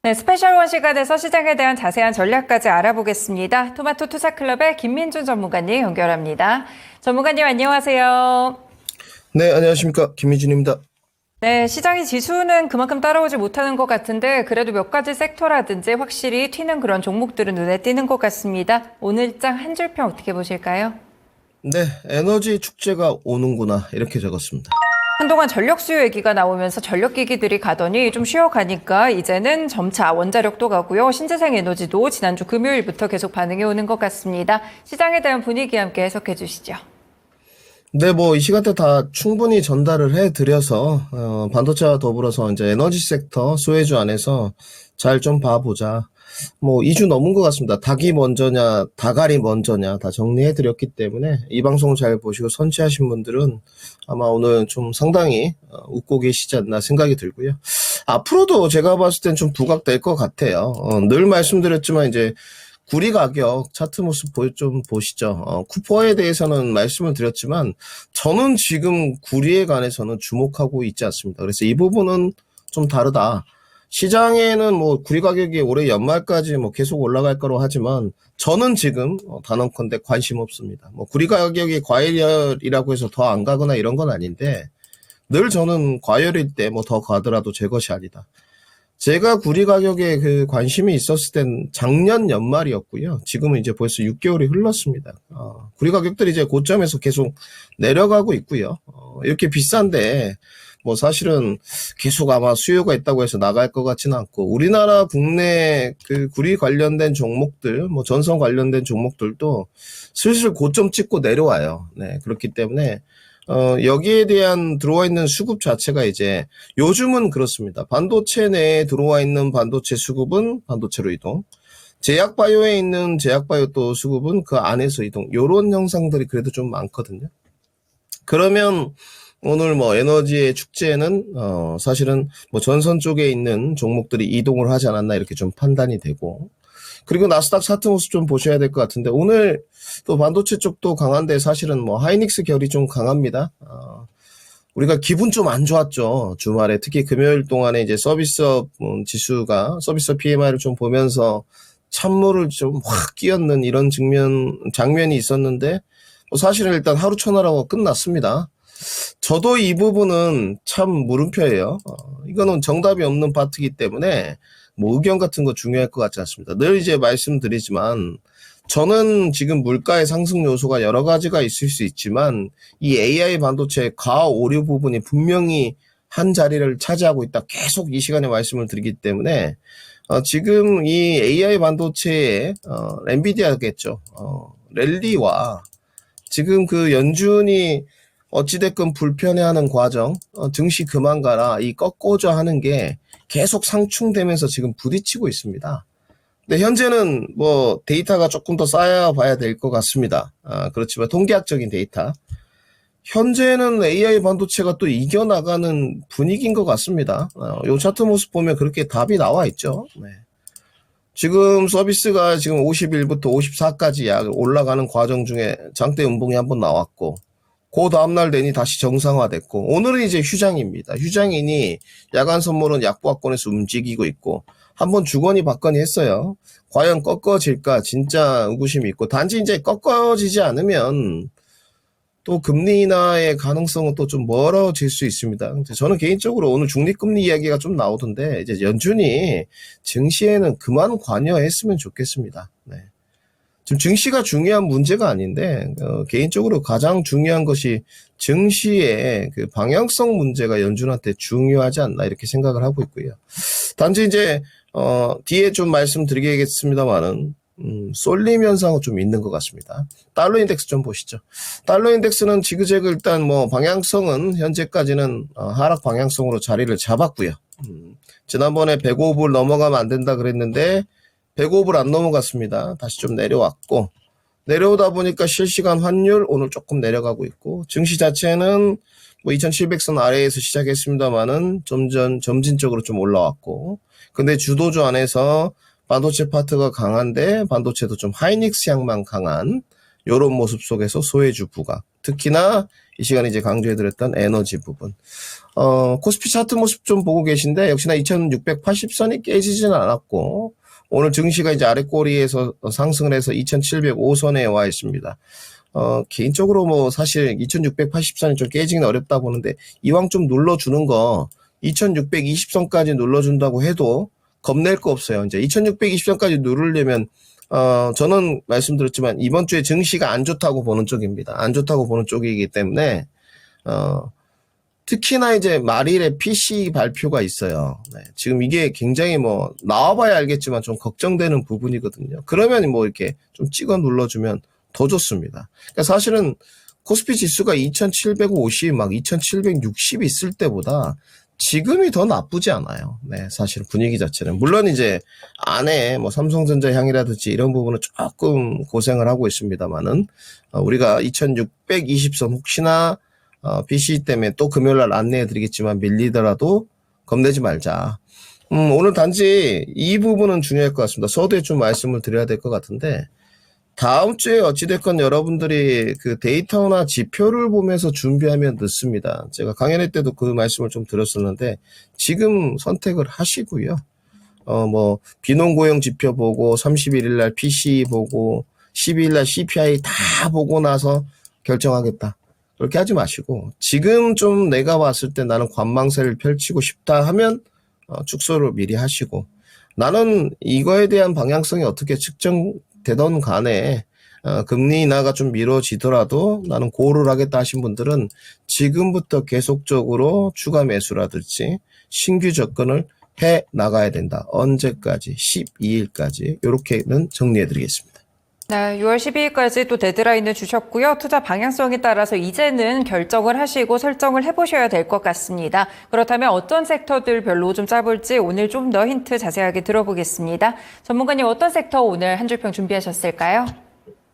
네, 스페셜 원 시간에서 시장에 대한 자세한 전략까지 알아보겠습니다. 토마토 투자클럽의 김민준 전문가님 연결합니다. 전문가님 안녕하세요. 네, 안녕하십니까. 김민준입니다. 네, 시장의 지수는 그만큼 따라오지 못하는 것 같은데 그래도 몇 가지 섹터라든지 확실히 튀는 그런 종목들은 눈에 띄는 것 같습니다. 오늘장 한 줄평 어떻게 보실까요? 네, 에너지 축제가 오는구나. 이렇게 적었습니다. 한동안 전력 수요 얘기가 나오면서 전력기기들이 가더니 좀 쉬어가니까 이제는 점차 원자력도 가고요. 신재생 에너지도 지난주 금요일부터 계속 반응이 오는 것 같습니다. 시장에 대한 분위기 함께 해석해 주시죠. 네, 이 시간대 다 충분히 전달을 해드려서, 반도체와 더불어서 이제 에너지 섹터, 소외주 안에서 잘 좀 봐보자. 2주 넘은 것 같습니다. 닭이 먼저냐, 닭알이 먼저냐, 다 정리해드렸기 때문에 이 방송을 잘 보시고 선취하신 분들은 아마 오늘 좀 상당히 웃고 계시지 않나 생각이 들고요. 앞으로도 제가 봤을 땐 좀 부각될 것 같아요. 늘 말씀드렸지만 이제 구리 가격 차트 모습 좀 보시죠. 쿠퍼에 대해서는 말씀을 드렸지만 저는 지금 구리에 관해서는 주목하고 있지 않습니다. 그래서 이 부분은 좀 다르다. 시장에는 구리 가격이 올해 연말까지 계속 올라갈 거로 하지만 저는 지금 단언컨대 관심 없습니다. 구리 가격이 과열이라고 해서 더 안 가거나 이런 건 아닌데 늘 저는 과열일 때 더 가더라도 제 것이 아니다. 제가 구리 가격에 그 관심이 있었을 땐 작년 연말이었고요. 지금은 이제 벌써 6개월이 흘렀습니다. 구리 가격들이 이제 고점에서 계속 내려가고 있고요. 이렇게 비싼데 사실은 계속 아마 수요가 있다고 해서 나갈 것 같지는 않고 우리나라 국내 그 구리 관련된 종목들, 전선 관련된 종목들도 슬슬 고점 찍고 내려와요. 네, 그렇기 때문에 여기에 대한 들어와 있는 수급 자체가 이제 요즘은 그렇습니다. 반도체 내에 들어와 있는 반도체 수급은 반도체로 이동, 제약바이오에 있는 제약바이오 또 수급은 그 안에서 이동, 요런 형상들이 그래도 좀 많거든요. 그러면 오늘 에너지의 축제는 사실은 전선 쪽에 있는 종목들이 이동을 하지 않았나 이렇게 좀 판단이 되고, 그리고 나스닥 차트 모습 좀 보셔야 될 것 같은데 오늘 또 반도체 쪽도 강한데 사실은 하이닉스 결이 좀 강합니다. 우리가 기분 좀 안 좋았죠. 주말에 특히 금요일 동안에 이제 서비스업 지수가 서비스업 PMI를 좀 보면서 찬물을 좀 확 끼얹는 이런 장면이 있었는데 사실은 일단 하루 천하라고 끝났습니다. 저도 이 부분은 참 물음표예요. 이거는 정답이 없는 파트이기 때문에 의견 같은 거 중요할 것 같지 않습니다. 늘 이제 말씀드리지만 저는 지금 물가의 상승 요소가 여러 가지가 있을 수 있지만 이 AI 반도체 가오류 부분이 분명히 한 자리를 차지하고 있다. 계속 이 시간에 말씀을 드리기 때문에 지금 이 AI 반도체의 엔비디아겠죠. 랠리와 지금 그 연준이 어찌됐건 불편해하는 과정, 증시 그만 가라, 이 꺾고자 하는 게 계속 상충되면서 지금 부딪히고 있습니다. 근데 현재는 데이터가 조금 더 쌓여 봐야 될 것 같습니다. 그렇지만 통계학적인 데이터. 현재는 AI 반도체가 또 이겨나가는 분위기인 것 같습니다. 요 차트 모습 보면 그렇게 답이 나와 있죠. 네. 지금 서비스가 지금 51부터 54까지 약 올라가는 과정 중에 장대 음봉이 한번 나왔고, 그 다음날 되니 다시 정상화됐고, 오늘은 이제 휴장입니다. 휴장이니 야간 선물은 약보합권에서 움직이고 있고, 한번 주거니 받거니 했어요. 과연 꺾어질까? 진짜 의구심이 있고, 단지 이제 꺾어지지 않으면 또 금리 인하의 가능성은 또 좀 멀어질 수 있습니다. 저는 개인적으로 오늘 중립금리 이야기가 좀 나오던데, 이제 연준이 증시에는 그만 관여했으면 좋겠습니다. 네. 지금 증시가 중요한 문제가 아닌데 개인적으로 가장 중요한 것이 증시의 그 방향성 문제가 연준한테 중요하지 않나 이렇게 생각을 하고 있고요. 단지 이제 뒤에 좀 말씀드리겠습니다만은 쏠림 현상은 좀 있는 것 같습니다. 달러 인덱스 좀 보시죠. 달러 인덱스는 지그재그 일단 방향성은 현재까지는 하락 방향성으로 자리를 잡았고요. 지난번에 105불 넘어가면 안 된다 그랬는데 105불 안 넘어갔습니다. 다시 좀 내려왔고, 내려오다 보니까 실시간 환율 오늘 조금 내려가고 있고, 증시 자체는 2700선 아래에서 시작했습니다만은 점진적으로 좀 올라왔고, 근데 주도주 안에서 반도체 파트가 강한데 반도체도 좀 하이닉스 향만 강한 요런 모습 속에서 소외주 부각, 특히나 이 시간에 이제 강조해드렸던 에너지 부분. 코스피 차트 모습 좀 보고 계신데, 역시나 2680선이 깨지진 않았고, 오늘 증시가 이제 아래 꼬리에서 상승을 해서 2705선에 와 있습니다. 개인적으로 뭐 사실 2680선이 좀 깨지기는 어렵다 보는데, 이왕 좀 눌러주는 거, 2620선까지 눌러준다고 해도 겁낼 거 없어요. 이제 2620선까지 누르려면, 저는 말씀드렸지만, 이번 주에 증시가 안 좋다고 보는 쪽입니다. 안 좋다고 보는 쪽이기 때문에, 특히나 이제 말일에 PC 발표가 있어요. 네, 지금 이게 굉장히 뭐 나와봐야 알겠지만 좀 걱정되는 부분이거든요. 그러면 뭐 이렇게 좀 찍어 눌러주면 더 좋습니다. 그러니까 사실은 코스피 지수가 2750, 막 2760 있을 때보다 지금이 더 나쁘지 않아요. 네, 사실 분위기 자체는. 물론 이제 안에 뭐 삼성전자 향이라든지 이런 부분은 조금 고생을 하고 있습니다만은, 우리가 2620선 혹시나 PC 때문에 또 금요일날 안내해드리겠지만 밀리더라도 겁내지 말자. 오늘 단지 이 부분은 중요할 것 같습니다. 서두에 좀 말씀을 드려야 될 것 같은데, 다음 주에 어찌됐건 여러분들이 그 데이터나 지표를 보면서 준비하면 늦습니다. 제가 강연회 때도 그 말씀을 좀 드렸었는데, 지금 선택을 하시고요. 뭐, 비농고용 지표 보고, 31일날 PC 보고, 12일날 CPI 다 보고 나서 결정하겠다. 그렇게 하지 마시고, 지금 좀 내가 봤을 때 나는 관망세를 펼치고 싶다 하면 축소를 미리 하시고, 나는 이거에 대한 방향성이 어떻게 측정되던 간에 금리 인하가 좀 미뤄지더라도 나는 고를 하겠다 하신 분들은 지금부터 계속적으로 추가 매수라든지 신규 접근을 해 나가야 된다. 언제까지? 12일까지. 이렇게는 정리해 드리겠습니다. 네, 6월 12일까지 또 데드라인을 주셨고요. 투자 방향성에 따라서 이제는 결정을 하시고 설정을 해보셔야 될 것 같습니다. 그렇다면 어떤 섹터들 별로 좀 짜볼지 오늘 좀 더 힌트 자세하게 들어보겠습니다. 전문가님 어떤 섹터 오늘 한 줄평 준비하셨을까요?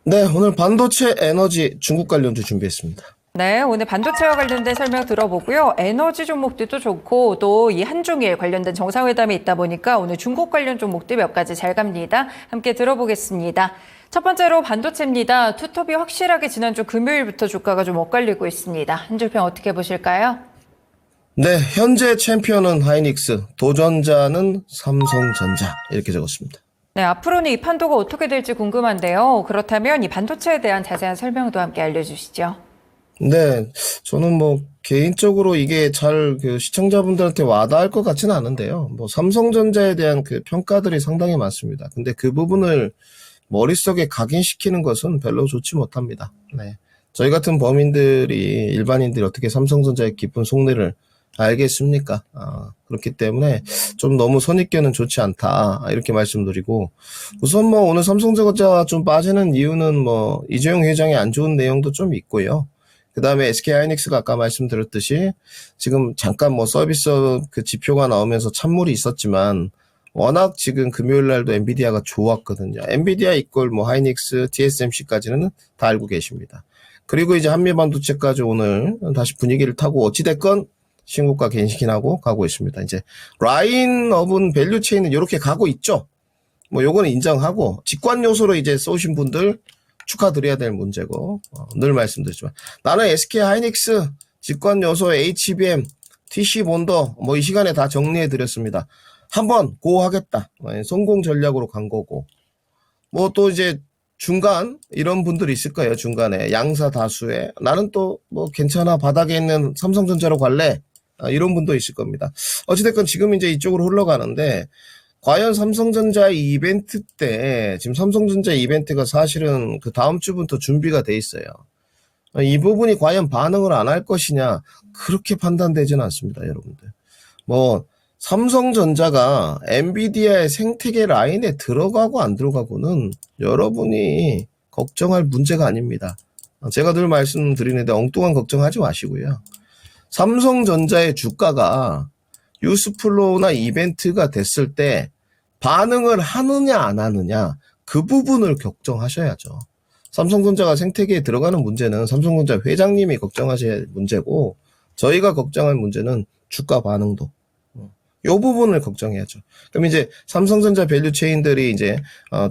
네, 오늘 반도체, 에너지, 중국 관련주 준비했습니다. 네, 오늘 반도체와 관련된 설명 들어보고요. 에너지 종목들도 좋고 또 이 한중일 관련된 정상회담이 있다 보니까 오늘 중국 관련 종목들 몇 가지 잘 갑니다. 함께 들어보겠습니다. 첫 번째로 반도체입니다. 투톱이 확실하게 지난주 금요일부터 주가가 좀 엇갈리고 있습니다. 한 줄평 어떻게 보실까요? 네, 현재 챔피언은 하이닉스, 도전자는 삼성전자 이렇게 적었습니다. 네, 앞으로는 이 판도가 어떻게 될지 궁금한데요. 그렇다면 이 반도체에 대한 자세한 설명도 함께 알려주시죠. 네, 저는 뭐 개인적으로 이게 잘 그 시청자분들한테 와닿을 것 같지는 않은데요. 뭐 삼성전자에 대한 그 평가들이 상당히 많습니다. 근데 그 부분을 머릿속에 각인시키는 것은 별로 좋지 못합니다. 네. 저희 같은 범인들이, 일반인들이 어떻게 삼성전자의 깊은 속내를 알겠습니까? 그렇기 때문에 좀 너무 선입견은 좋지 않다. 이렇게 말씀드리고, 우선 뭐 오늘 삼성전자가 좀 빠지는 이유는 뭐 이재용 회장의 안 좋은 내용도 좀 있고요. 그 다음에 SK하이닉스가 아까 말씀드렸듯이 지금 잠깐 뭐 서비스 그 지표가 나오면서 찬물이 있었지만 워낙 지금 금요일 날도 엔비디아가 좋았거든요. 엔비디아 이꼴 뭐 하이닉스, TSMC까지는 다 알고 계십니다. 그리고 이제 한미반도체까지 오늘 다시 분위기를 타고 어찌됐건 신고가 갱신하고 가고 있습니다. 이제 라인업은 밸류체인은 이렇게 가고 있죠. 뭐 요거는 인정하고 직관 요소로 이제 쏘신 분들 축하드려야 될 문제고, 늘 말씀드리지만 나는 SK하이닉스 직관 요소 HBM, TC본더 뭐 이 시간에 다 정리해 드렸습니다. 한번 고 하겠다. 성공 전략으로 간 거고. 뭐 또 이제 중간 이런 분들이 있을 거예요. 중간에 양사 다수에 나는 또 뭐 괜찮아 바닥에 있는 삼성전자로 갈래. 이런 분도 있을 겁니다. 어찌됐건 지금 이제 이쪽으로 흘러가는데 과연 삼성전자 이벤트 때 지금 삼성전자 이벤트가 사실은 그 다음 주부터 준비가 돼 있어요. 이 부분이 과연 반응을 안 할 것이냐 그렇게 판단되지는 않습니다, 여러분들. 뭐 삼성전자가 엔비디아의 생태계 라인에 들어가고 안 들어가고는 여러분이 걱정할 문제가 아닙니다. 제가 늘 말씀드리는데 엉뚱한 걱정하지 마시고요. 삼성전자의 주가가 뉴스플로우나 이벤트가 됐을 때 반응을 하느냐 안 하느냐 그 부분을 걱정하셔야죠. 삼성전자가 생태계에 들어가는 문제는 삼성전자 회장님이 걱정하셔야 할 문제고 저희가 걱정할 문제는 주가 반응도. 요 부분을 걱정해야죠. 그럼 이제 삼성전자 밸류 체인들이 이제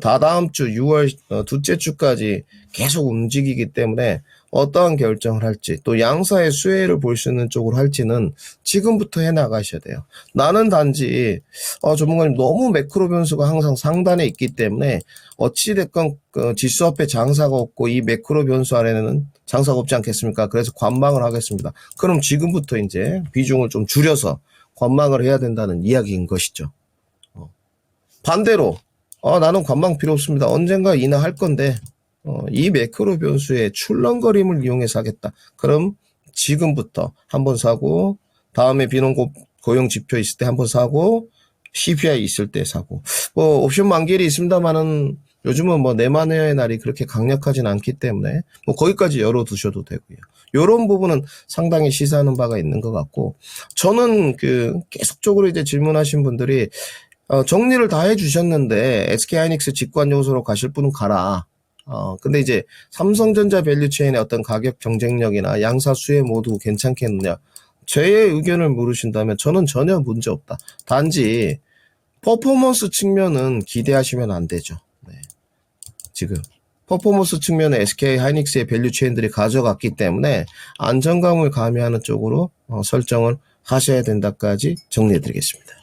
다다음 주 6월 둘째 주까지 계속 움직이기 때문에 어떠한 결정을 할지, 또 양사의 수혜를 볼 수 있는 쪽으로 할지는 지금부터 해 나가셔야 돼요. 나는 단지 전문가님 너무 매크로 변수가 항상 상단에 있기 때문에 어찌됐건 그 지수 앞에 장사가 없고 이 매크로 변수 아래는 장사가 없지 않겠습니까? 그래서 관망을 하겠습니다. 그럼 지금부터 이제 비중을 좀 줄여서 관망을 해야 된다는 이야기인 것이죠. 반대로 나는 관망 필요 없습니다. 언젠가 인하할 건데 이 매크로 변수의 출렁거림을 이용해서 하겠다. 그럼 지금부터 한번 사고, 다음에 고용 지표 있을 때 한번 사고, CPI 있을 때 사고. 옵션 만기일이 있습니다만은 요즘은 내만회의 날이 그렇게 강력하진 않기 때문에 거기까지 열어두셔도 되고요. 요런 부분은 상당히 시사하는 바가 있는 것 같고, 저는 계속적으로 이제 질문하신 분들이 정리를 다 해주셨는데 SK하이닉스 직관 요소로 가실 분은 가라. 근데 이제 삼성전자 밸류체인의 어떤 가격 경쟁력이나 양사 수혜 모두 괜찮겠느냐. 제 의견을 물으신다면 저는 전혀 문제 없다. 단지 퍼포먼스 측면은 기대하시면 안 되죠. 네. 지금 퍼포먼스 측면에 SK하이닉스의 밸류체인들이 가져갔기 때문에 안정감을 가미하는 쪽으로 설정을 하셔야 된다까지 정리해드리겠습니다.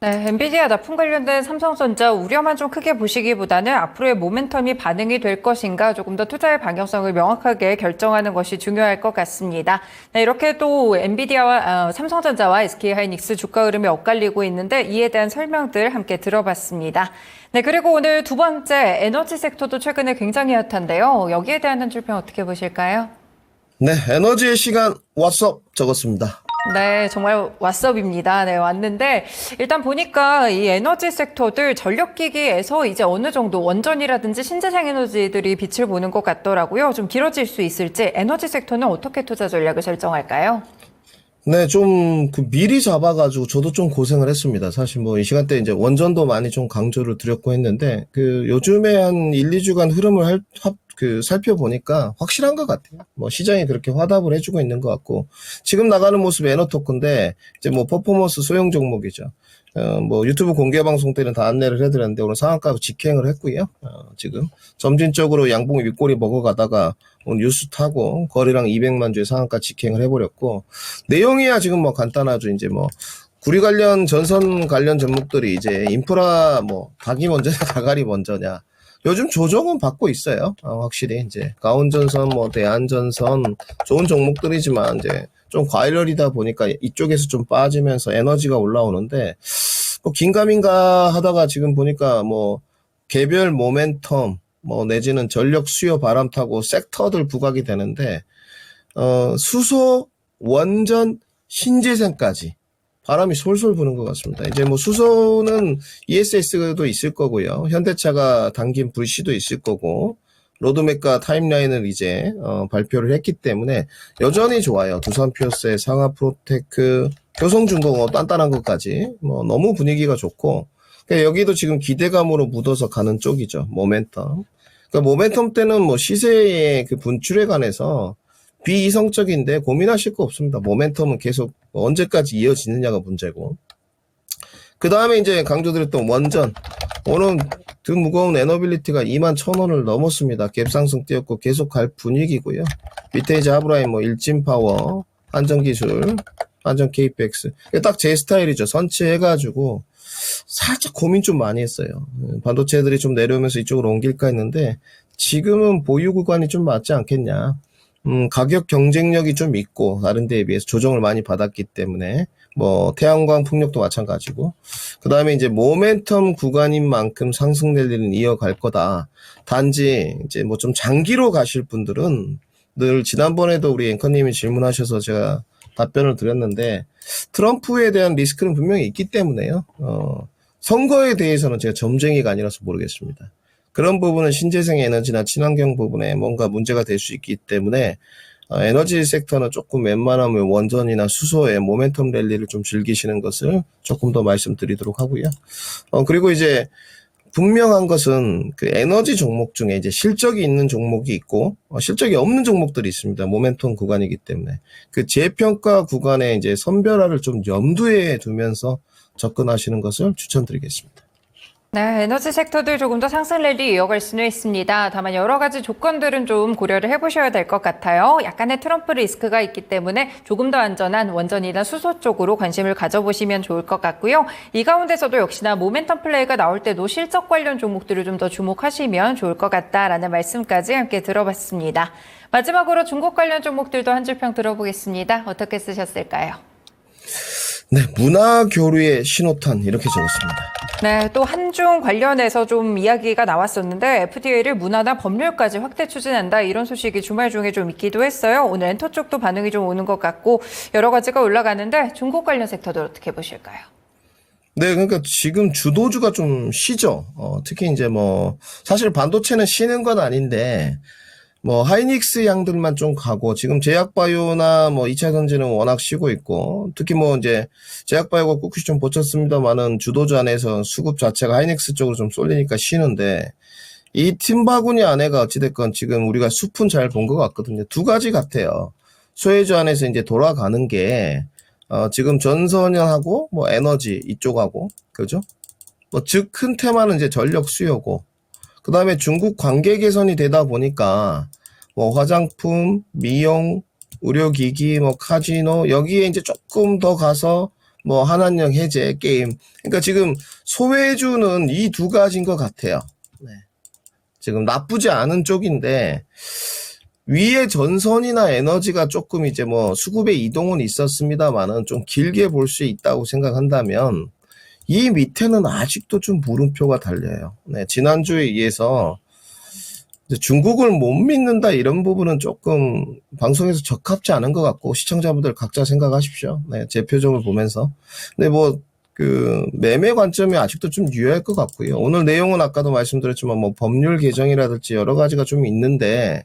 네, 엔비디아 납품 관련된 삼성전자 우려만 좀 크게 보시기보다는 앞으로의 모멘텀이 반영이 될 것인가 조금 더 투자의 방향성을 명확하게 결정하는 것이 중요할 것 같습니다. 네, 이렇게 또 엔비디아와 삼성전자와 SK하이닉스 주가 흐름이 엇갈리고 있는데 이에 대한 설명들 함께 들어봤습니다. 네, 그리고 오늘 두 번째 에너지 섹터도 최근에 굉장히 핫한데요. 여기에 대한 한 줄평 어떻게 보실까요? 네, 에너지의 시간 왓썹 적었습니다. 네, 정말 왓썹입니다. 네, 왔는데 일단 보니까 이 에너지 섹터들 전력기기에서 이제 어느 정도 원전이라든지 신재생 에너지들이 빛을 보는 것 같더라고요. 좀 길어질 수 있을지 에너지 sek터는 어떻게 투자 전략을 설정할까요? 네, 좀 미리 잡아가지고 저도 좀 고생을 했습니다. 사실 이 시간대 이제 원전도 많이 좀 강조를 드렸고 했는데 요즘에 한 1, 2주간 흐름을 살펴보니까 확실한 것 같아요. 시장이 그렇게 화답을 해주고 있는 것 같고 지금 나가는 모습이 에너토크인데 이제 퍼포먼스 소형 종목이죠. 유튜브 공개 방송 때는 다 안내를 해드렸는데 오늘 상한가 직행을 했고요. 지금 점진적으로 양봉 윗꼬리 먹어가다가 오늘 뉴스 타고 거래량 200만 주의 상한가 직행을 해버렸고 내용이야 지금 간단하죠. 이제 구리 관련 전선 관련 종목들이 이제 인프라 닭이 먼저냐 가갈이 먼저냐. 요즘 조정은 받고 있어요. 확실히 이제 가온전선, 대한전선 좋은 종목들이지만 이제 좀 과열이다 보니까 이쪽에서 좀 빠지면서 에너지가 올라오는데 긴가민가 하다가 지금 보니까 개별 모멘텀 내지는 전력 수요 바람 타고 섹터들 부각이 되는데 수소, 원전, 신재생까지 바람이 솔솔 부는 것 같습니다. 이제 수소는 ESS도 있을 거고요. 현대차가 당긴 불씨도 있을 거고, 로드맵과 타임라인을 이제, 발표를 했기 때문에 여전히 좋아요. 두산피어스의 상하프로테크, 효성중공업 단단한 것까지. 너무 분위기가 좋고, 그러니까 여기도 지금 기대감으로 묻어서 가는 쪽이죠. 모멘텀. 그러니까 모멘텀 때는 시세의 분출에 관해서 비이성적인데 고민하실 거 없습니다. 모멘텀은 계속 언제까지 이어지느냐가 문제고. 그 다음에 이제 강조드렸던 원전. 오늘 등 무거운 에너빌리티가 21,000원을 넘었습니다. 갭상승 뛰었고 계속 갈 분위기고요. 밑에 이제 하브라인 일진파워, 한전기술, 한전 KPX. 딱 제 스타일이죠. 선취해가지고 살짝 고민 좀 많이 했어요. 반도체들이 좀 내려오면서 이쪽으로 옮길까 했는데 지금은 보유 구간이 좀 맞지 않겠냐. 가격 경쟁력이 좀 있고 다른 데에 비해서 조정을 많이 받았기 때문에 태양광 풍력도 마찬가지고 그 다음에 이제 모멘텀 구간인 만큼 상승 랠리는 이어갈 거다. 단지 이제 좀 장기로 가실 분들은 늘 지난번에도 우리 앵커님이 질문하셔서 제가 답변을 드렸는데 트럼프에 대한 리스크는 분명히 있기 때문에요. 선거에 대해서는 제가 점쟁이가 아니라서 모르겠습니다. 그런 부분은 신재생 에너지나 친환경 부분에 뭔가 문제가 될 수 있기 때문에 에너지 섹터는 조금 웬만하면 원전이나 수소의 모멘텀 랠리를 좀 즐기시는 것을 조금 더 말씀드리도록 하고요. 그리고 이제 분명한 것은 에너지 종목 중에 이제 실적이 있는 종목이 있고 실적이 없는 종목들이 있습니다. 모멘텀 구간이기 때문에 재평가 구간에 이제 선별화를 좀 염두에 두면서 접근하시는 것을 추천드리겠습니다. 네, 에너지 섹터들 조금 더 상승 랠리 이어갈 수는 있습니다. 다만 여러 가지 조건들은 좀 고려를 해보셔야 될 것 같아요. 약간의 트럼프 리스크가 있기 때문에 조금 더 안전한 원전이나 수소 쪽으로 관심을 가져보시면 좋을 것 같고요. 이 가운데서도 역시나 모멘텀 플레이가 나올 때도 실적 관련 종목들을 좀 더 주목하시면 좋을 것 같다라는 말씀까지 함께 들어봤습니다. 마지막으로 중국 관련 종목들도 한 줄평 들어보겠습니다. 어떻게 쓰셨을까요? 네, 문화교류의 신호탄 이렇게 적었습니다. 네, 또 한중 관련해서 좀 이야기가 나왔었는데 FTA를 문화나 법률까지 확대 추진한다 이런 소식이 주말 중에 좀 있기도 했어요. 오늘 엔터 쪽도 반응이 좀 오는 것 같고 여러 가지가 올라가는데 중국 관련 섹터들 어떻게 보실까요? 네, 그러니까 지금 주도주가 좀 쉬죠. 특히 이제 뭐 사실 반도체는 쉬는 건 아닌데 뭐 하이닉스 양들만 좀 가고 지금 제약바이오나 뭐 2차 전지는 워낙 쉬고 있고 특히 뭐 이제 제약바이오가 꿋꿋이 좀 버텼습니다만은 주도주 안에서 수급 자체가 하이닉스 쪽으로 좀 쏠리니까 쉬는데 이 팀바구니 안에가 어찌됐건 지금 우리가 숲은 잘 본 것 같거든요. 두 가지 같아요. 소외주 안에서 이제 돌아가는 게 지금 전선연하고 뭐 에너지 이쪽하고 그죠? 뭐 즉 큰 테마는 이제 전력 수요고 그 다음에 중국 관계 개선이 되다 보니까 뭐 화장품, 미용, 의료기기, 뭐 카지노 여기에 이제 조금 더 가서 뭐 한한령 해제 게임. 그러니까 지금 소외주는 이 두 가지인 것 같아요. 네. 지금 나쁘지 않은 쪽인데 위에 전선이나 에너지가 조금 이제 뭐 수급의 이동은 있었습니다만은 좀 길게 볼 수 있다고 생각한다면 이 밑에는 아직도 좀 물음표가 달려요. 네, 지난주에 의해서 중국을 못 믿는다 이런 부분은 조금 방송에서 적합지 않은 것 같고 시청자분들 각자 생각하십시오. 네, 제 표정을 보면서. 근데 뭐 그 매매 관점이 아직도 좀 유효할 것 같고요. 오늘 내용은 아까도 말씀드렸지만 뭐 법률 개정이라든지 여러 가지가 좀 있는데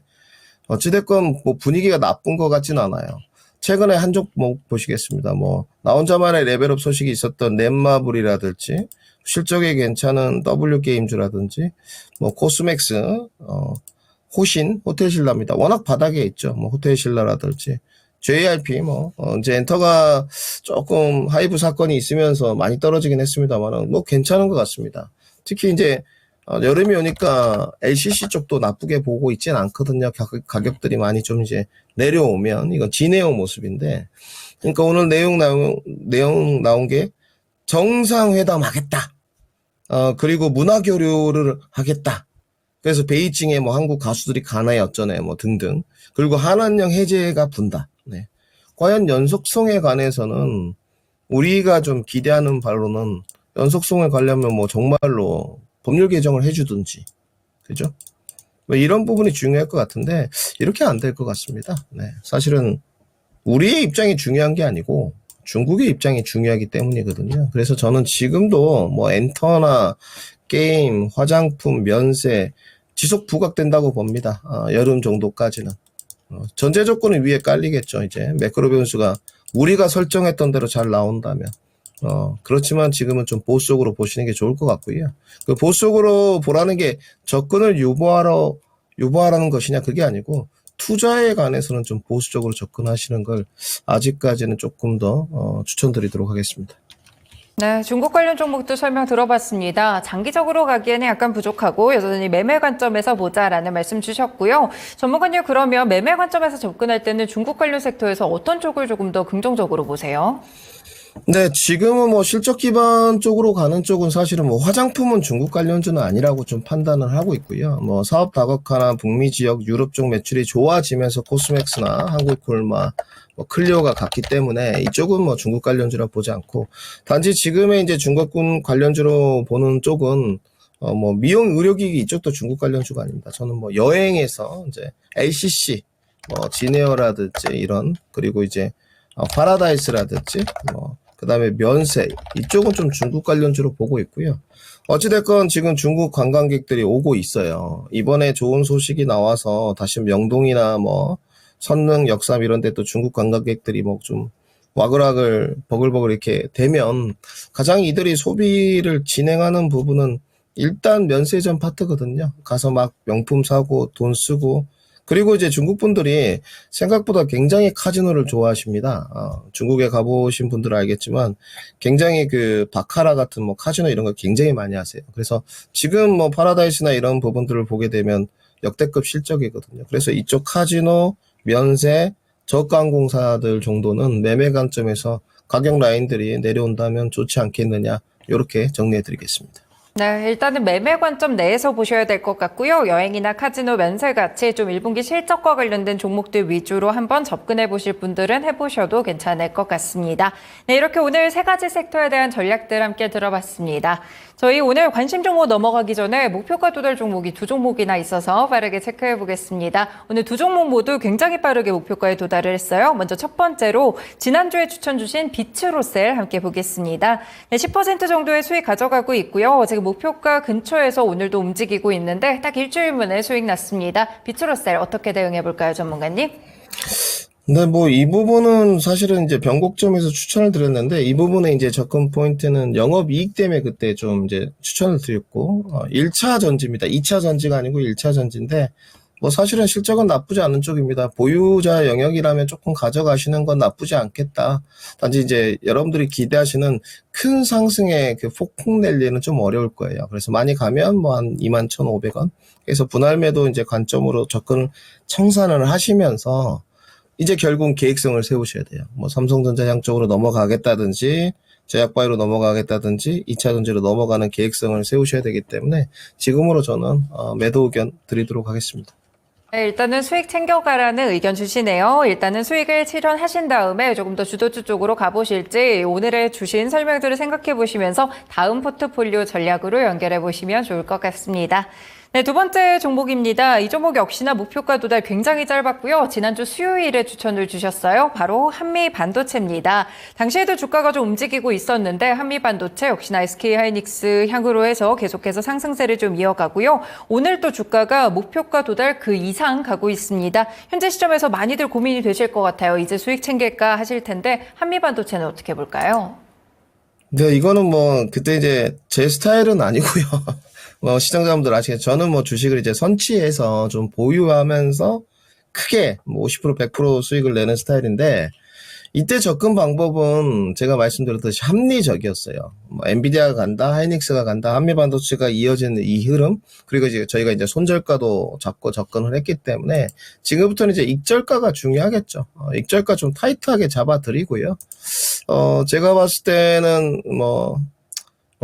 어찌됐건 뭐 분위기가 나쁜 것 같진 않아요. 최근에 한 종목 보시겠습니다. 뭐 나 혼자만의 레벨업 소식이 있었던 넷마블이라든지 실적이 괜찮은 W게임즈라든지 뭐 코스맥스, 호신, 호텔신라입니다. 워낙 바닥에 있죠. 뭐 호텔신라라든지 JRP 이제 엔터가 조금 하이브 사건이 있으면서 많이 떨어지긴 했습니다만 뭐 괜찮은 것 같습니다. 특히 이제 여름이 오니까 LCC 쪽도 나쁘게 보고 있진 않거든요. 가격들이 많이 좀 이제 내려오면 이건 진해온 모습인데 그러니까 오늘 내용 나온 게 정상회담 하겠다. 그리고 문화교류를 하겠다. 그래서 베이징에 뭐 한국 가수들이 가나에 어쩌네 뭐 등등. 그리고 한한령 해제가 분다. 네. 과연 연속성에 관해서는 우리가 좀 기대하는 바로는 연속성에 가려면 뭐 정말로 법률 개정을 해주든지, 그죠? 뭐 이런 부분이 중요할 것 같은데 이렇게 안 될 것 같습니다. 네. 사실은 우리의 입장이 중요한 게 아니고 중국의 입장이 중요하기 때문이거든요. 그래서 저는 지금도 뭐 엔터나 게임, 화장품, 면세 지속 부각된다고 봅니다. 여름 정도까지는. 전제 조건은 위에 깔리겠죠. 이제 매크로 변수가 우리가 설정했던 대로 잘 나온다면. 그렇지만 지금은 좀 보수적으로 보시는 게 좋을 것 같고요. 그 보수적으로 보라는 게 접근을 유보하라는 것이냐 그게 아니고 투자에 관해서는 좀 보수적으로 접근하시는 걸 아직까지는 조금 더 추천드리도록 하겠습니다. 네, 중국 관련 종목도 설명 들어봤습니다. 장기적으로 가기에는 약간 부족하고 여전히 매매 관점에서 보자라는 말씀 주셨고요. 전문가님 그러면 매매 관점에서 접근할 때는 중국 관련 섹터에서 어떤 쪽을 조금 더 긍정적으로 보세요? 네, 지금은 뭐 실적 기반 쪽으로 가는 쪽은 사실은 뭐 화장품은 중국 관련주는 아니라고 좀 판단을 하고 있고요. 뭐 사업 다각화나 북미 지역, 유럽 쪽 매출이 좋아지면서 코스맥스나 한국콜마, 뭐 클리오가 갔기 때문에 이쪽은 뭐 중국 관련주라 보지 않고 단지 지금의 이제 중국 관련주로 보는 쪽은 뭐 미용 의료기기 이쪽도 중국 관련주가 아닙니다. 저는 뭐 여행에서 이제 LCC, 뭐 지네어라든지 이런 그리고 이제 파라다이스라든지 그다음에 면세 이쪽은 좀 중국 관련주로 보고 있고요. 어찌됐건 지금 중국 관광객들이 오고 있어요. 이번에 좋은 소식이 나와서 다시 명동이나 뭐 선릉, 역삼 이런 데 또 중국 관광객들이 뭐 좀 와글와글 버글버글 이렇게 되면 가장 이들이 소비를 진행하는 부분은 일단 면세점 파트거든요. 가서 막 명품 사고 돈 쓰고 그리고 이제 중국 분들이 생각보다 굉장히 카지노를 좋아하십니다. 중국에 가보신 분들은 알겠지만 굉장히 그 바카라 같은 뭐 카지노 이런 거 굉장히 많이 하세요. 그래서 지금 뭐 파라다이스나 이런 부분들을 보게 되면 역대급 실적이거든요. 그래서 이쪽 카지노, 면세, 저가항공사들 정도는 매매 관점에서 가격 라인들이 내려온다면 좋지 않겠느냐, 이렇게 정리해 드리겠습니다. 네, 일단은 매매 관점 내에서 보셔야 될 것 같고요. 여행이나 카지노, 면세 같이 좀 1분기 실적과 관련된 종목들 위주로 한번 접근해 보실 분들은 해보셔도 괜찮을 것 같습니다. 네, 이렇게 오늘 세 가지 섹터에 대한 전략들 함께 들어봤습니다. 저희 오늘 관심 종목 넘어가기 전에 목표가 도달 종목이 두 종목이나 있어서 빠르게 체크해 보겠습니다. 오늘 두 종목 모두 굉장히 빠르게 목표가에 도달을 했어요. 먼저 첫 번째로 지난주에 추천 주신 비츠로셀 함께 보겠습니다. 네, 10% 정도의 수익 가져가고 있고요. 지금 목표가 근처에서 오늘도 움직이고 있는데 딱 일주일 만에 수익 났습니다. 비츠로셀 어떻게 대응해 볼까요, 전문가님? 네, 뭐, 이 부분은 사실은 이제 변곡점에서 추천을 드렸는데, 이 부분에 이제 접근 포인트는 영업이익 때문에 그때 좀 이제 추천을 드렸고, 1차 전지입니다. 2차 전지가 아니고 1차 전지인데, 뭐 사실은 실적은 나쁘지 않은 쪽입니다. 보유자 영역이라면 조금 가져가시는 건 나쁘지 않겠다. 단지 이제 여러분들이 기대하시는 큰 상승의 그 폭풍 랠리는 좀 어려울 거예요. 그래서 많이 가면 뭐 한 21,500원. 그래서 분할 매도 이제 관점으로 접근을 청산을 하시면서, 이제 결국 계획성을 세우셔야 돼요. 뭐 삼성전자 양쪽으로 넘어가겠다든지 제약바이오로 넘어가겠다든지 2차 전지로 넘어가는 계획성을 세우셔야 되기 때문에 지금으로 저는 매도 의견 드리도록 하겠습니다. 네, 일단은 수익 챙겨가라는 의견 주시네요. 일단은 수익을 실현하신 다음에 조금 더 주도주 쪽으로 가보실지 오늘의 주신 설명들을 생각해 보시면서 다음 포트폴리오 전략으로 연결해 보시면 좋을 것 같습니다. 네, 두 번째 종목입니다. 이 종목 역시나 목표가 도달 굉장히 짧았고요. 지난주 수요일에 추천을 주셨어요. 바로 한미반도체입니다. 당시에도 주가가 좀 움직이고 있었는데 한미반도체 역시나 SK하이닉스 향으로 해서 계속해서 상승세를 좀 이어가고요. 오늘 또 주가가 목표가 도달 그 이상 가고 있습니다. 현재 시점에서 많이들 고민이 되실 것 같아요. 이제 수익 챙길까 하실 텐데 한미반도체는 어떻게 볼까요? 네, 이거는 뭐 그때 이제 제 스타일은 아니고요. 뭐 시청자분들 아시겠죠? 저는 뭐 주식을 이제 선취해서 좀 보유하면서 크게 뭐 50% 100% 수익을 내는 스타일인데, 이때 접근 방법은 제가 말씀드렸듯이 합리적이었어요. 뭐 엔비디아가 간다, 하이닉스가 간다, 한미반도체가 이어지는 이 흐름, 그리고 이제 저희가 이제 손절가도 잡고 접근을 했기 때문에 지금부터는 이제 익절가가 중요하겠죠. 익절가 좀 타이트하게 잡아드리고요. 제가 봤을 때는 뭐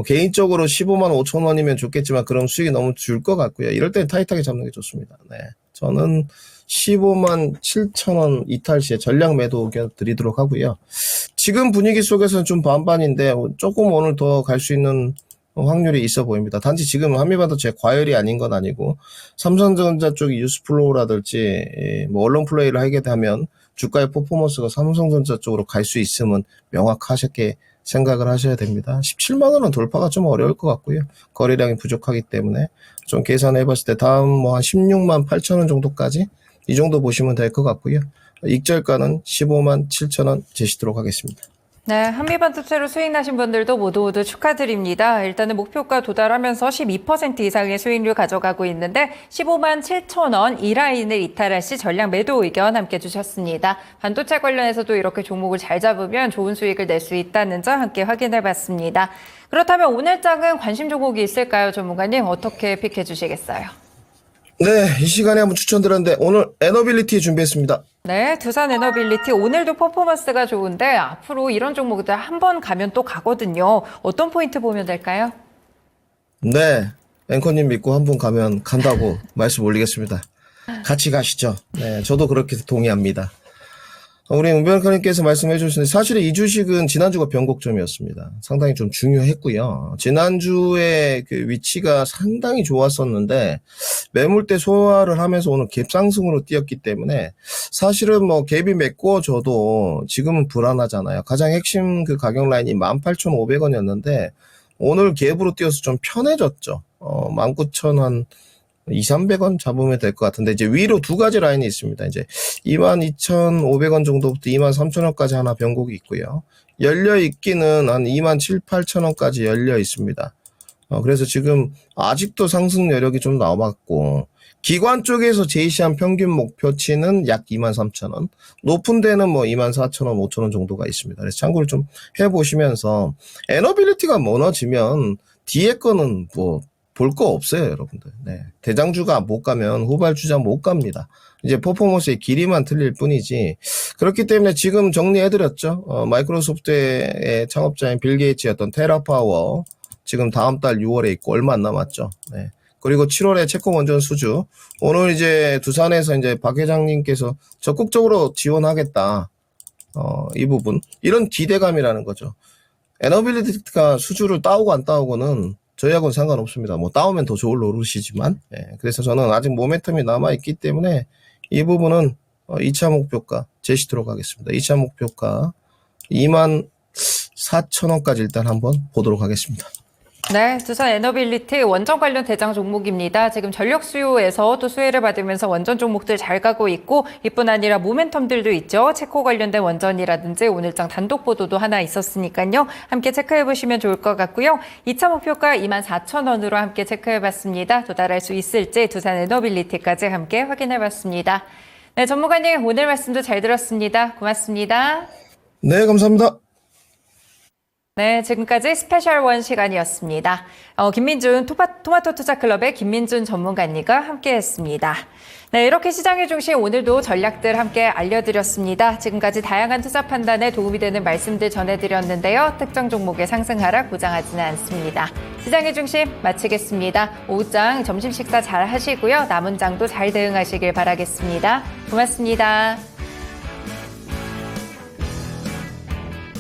개인적으로 15만 5천 원이면 좋겠지만 그럼 수익이 너무 줄 것 같고요. 이럴 때 타이트하게 잡는 게 좋습니다. 네, 저는 15만 7천 원 이탈 시에 전량 매도 의견 드리도록 하고요. 지금 분위기 속에서는 좀 반반인데 조금 오늘 더 갈 수 있는 확률이 있어 보입니다. 단지 지금 한미반도체 과열이 아닌 건 아니고 삼성전자 쪽이 뉴스플로우라든지 뭐 언론 플레이를 하게 되면 주가의 퍼포먼스가 삼성전자 쪽으로 갈 수 있음은 명확하게 생각을 하셔야 됩니다. 17만 원은 돌파가 좀 어려울 것 같고요. 거래량이 부족하기 때문에 좀 계산해 봤을 때 다음 뭐 한 16만 8천 원 정도까지 이 정도 보시면 될 것 같고요. 익절가는 15만 7천 원 제시도록 하겠습니다. 네, 한미반도체로 수익 나신 분들도 모두 축하드립니다. 일단은 목표가 도달하면서 12% 이상의 수익률 가져가고 있는데 15만 7천 원 이 라인을 이탈할 시 전량 매도 의견 함께 주셨습니다. 반도체 관련해서도 이렇게 종목을 잘 잡으면 좋은 수익을 낼 수 있다는 점 함께 확인해 봤습니다. 그렇다면 오늘 장은 관심 종목이 있을까요, 전문가님? 어떻게 픽해 주시겠어요? 네, 이 시간에 한번 추천드렸는데 오늘 에너빌리티 준비했습니다. 네, 두산 에너빌리티 오늘도 퍼포먼스가 좋은데 앞으로 이런 종목들 한 번 가면 또 가거든요. 어떤 포인트 보면 될까요? 네, 앵커님 믿고 한 분 가면 간다고 말씀 올리겠습니다. 같이 가시죠. 네, 저도 그렇게 동의합니다. 우리 은변커님께서 말씀해 주셨는데 사실 이 주식은 지난주가 변곡점이었습니다. 상당히 좀 중요했고요. 지난주에 그 위치가 상당히 좋았었는데 매물대 소화를 하면서 오늘 갭상승으로 뛰었기 때문에 사실은 뭐 갭이 메꿔져도 지금은 불안하잖아요. 가장 핵심 그 가격 라인이 18,500원이었는데 오늘 갭으로 뛰어서 좀 편해졌죠. 19,000한 2,300원 잡으면 될 것 같은데, 이제 위로 두 가지 라인이 있습니다. 이제 22,500원 정도부터 23,000원까지 하나 변곡이 있고요. 열려 있기는 한 27,000, 8,000원까지 열려 있습니다. 그래서 지금 아직도 상승 여력이 좀 남았고, 기관 쪽에서 제시한 평균 목표치는 약 23,000원, 높은 데는 뭐 24,000원, 5,000원 정도가 있습니다. 그래서 참고를 좀 해보시면서 에너빌리티가 무너지면 뒤에 거는 뭐 볼 거 없어요, 여러분들. 네. 대장주가 못 가면 후발주자 못 갑니다. 이제 퍼포먼스의 길이만 틀릴 뿐이지. 그렇기 때문에 지금 정리해드렸죠. 마이크로소프트의 창업자인 빌 게이츠였던 테라파워, 지금 다음 달 6월에 있고 얼마 안 남았죠. 네. 그리고 7월에 채권 원전 수주. 오늘 이제 두산에서 이제 박 회장님께서 적극적으로 지원하겠다. 이 부분. 이런 기대감이라는 거죠. 에너빌리티가 수주를 따오고 안 따오고는 저희하고는 상관없습니다. 뭐 따오면 더 좋을 노릇이지만. 예, 그래서 저는 아직 모멘텀이 남아있기 때문에 이 부분은 2차 목표가 제시도록 하겠습니다. 2차 목표가 24,000원까지 일단 한번 보도록 하겠습니다. 네, 두산 에너빌리티 원전 관련 대장 종목입니다. 지금 전력 수요에서 또 수혜를 받으면서 원전 종목들 잘 가고 있고 이뿐 아니라 모멘텀들도 있죠. 체코 관련된 원전이라든지 오늘장 단독 보도도 하나 있었으니까요. 함께 체크해보시면 좋을 것 같고요. 2차 목표가 24,000원으로 함께 체크해봤습니다. 도달할 수 있을지 두산 에너빌리티까지 함께 확인해봤습니다. 네, 전문가님 오늘 말씀도 잘 들었습니다. 고맙습니다. 네, 감사합니다. 네, 지금까지 스페셜 원 시간이었습니다. 김민준 토마토 투자클럽의 김민준 전문가님과 함께했습니다. 네, 이렇게 시장의 중심 오늘도 전략들 함께 알려드렸습니다. 지금까지 다양한 투자 판단에 도움이 되는 말씀들 전해드렸는데요. 특정 종목의 상승 하락 보장하지는 않습니다. 시장의 중심 마치겠습니다. 오후장 점심 식사 잘 하시고요. 남은 장도 잘 대응하시길 바라겠습니다. 고맙습니다.